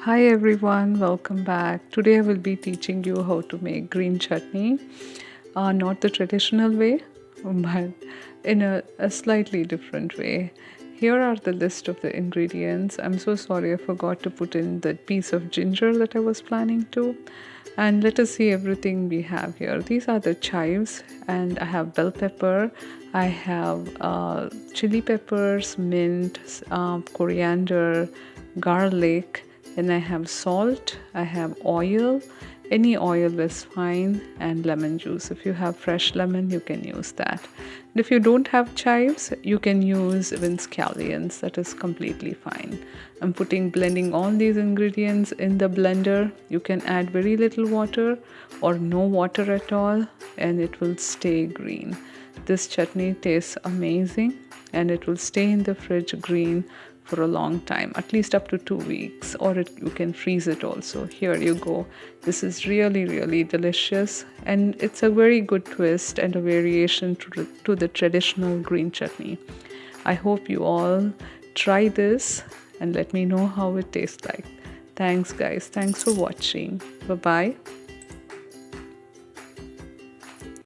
Hi everyone, welcome back. Today I will be teaching you how to make green chutney. Not the traditional way, but in a slightly different way. Here are the list of the ingredients. I'm so sorry I forgot to put in the piece of ginger that I was planning to. And let us see everything we have here. These are the chives, and I have bell pepper, I have chili peppers, mint, coriander, garlic, and I have salt, I have oil. Any oil is fine, and lemon juice. If you have fresh lemon, you can use that. And if you don't have chives, you can use even scallions. That is completely fine. I'm blending all these ingredients in the blender. You can add very little water or no water at all, and it will stay green. This chutney tastes amazing, and it will stay in the fridge green for a long time, at least up to 2 weeks, or you can freeze it also. Here you go. This is really delicious, and it's a very good twist and a variation to the traditional green chutney. I hope you all try this and let me know how it tastes like. Thanks guys, thanks for watching. Bye bye.